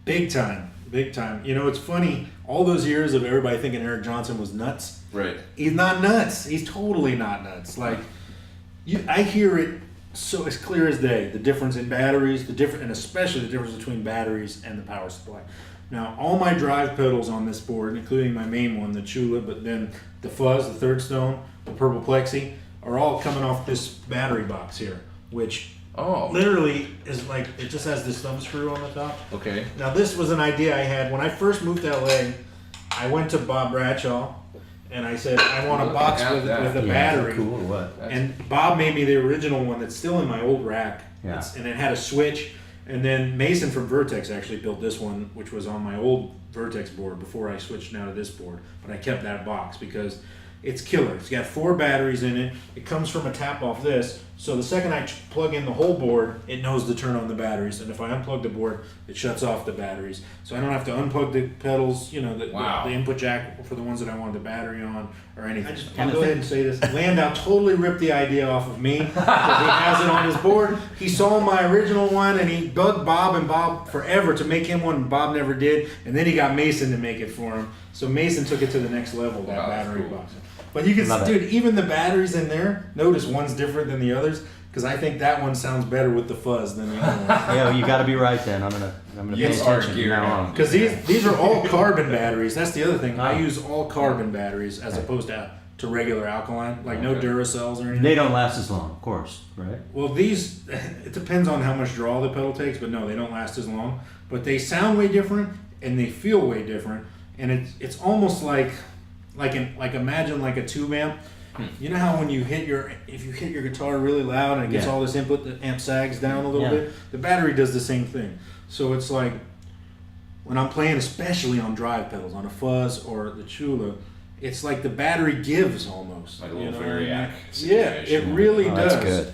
Big time. You know, it's funny. All those years of everybody thinking Eric Johnson was nuts. Right. He's not nuts. He's totally not nuts. Like, I hear it so it's clear as day. The difference in batteries, and especially the difference between batteries and the power supply. Now, all my drive pedals on this board, including my main one, the Chula, but then the Fuzz, the Third Stone, the Purple Plexi, are all coming off this battery box here, which literally is like, it just has this thumb screw on the top. Okay. Now, this was an idea I had when I first moved to LA. I went to Bob Bradshaw and I said, I want a box with a battery. Cool. What? And Bob made me the original one that's still in my old rack. Yeah. And it had a switch. And then Mason from Vertex actually built this one, which was on my old Vertex board before I switched now to this board. But I kept that box because it's killer. It's got 4 batteries in it. It comes from a tap off this. So the second I plug in the whole board, it knows to turn on the batteries. And if I unplug the board, it shuts off the batteries. So I don't have to unplug the pedals, you know, the input jack for the ones that I want the battery on or anything. I'll go ahead and say this. Landau totally ripped the idea off of me because he has it on his board. He saw my original one and he bugged Bob forever to make him one. Bob never did. And then he got Mason to make it for him. So Mason took it to the next level, that battery box. But you can see, dude, even the batteries in there, notice one's different than the others, because I think that one sounds better with the Fuzz than the other one. Yeah, you got to be right then. I'm gonna pay attention from now on. Because these are all carbon batteries. That's the other thing. I use all carbon batteries as opposed to regular alkaline, like no Duracells or anything. They don't last as long, of course, right? Well, these, it depends on how much draw the pedal takes, but no, they don't last as long. But they sound way different and they feel way different, and it's almost like imagine like a tube amp. You know how when if you hit your guitar really loud and it gets all this input, the amp sags down a little bit? The battery does the same thing. So it's like when I'm playing, especially on drive pedals, on a Fuzz or the Chula, it's like the battery gives almost. Like a little variac. Yeah, it really does. That's good.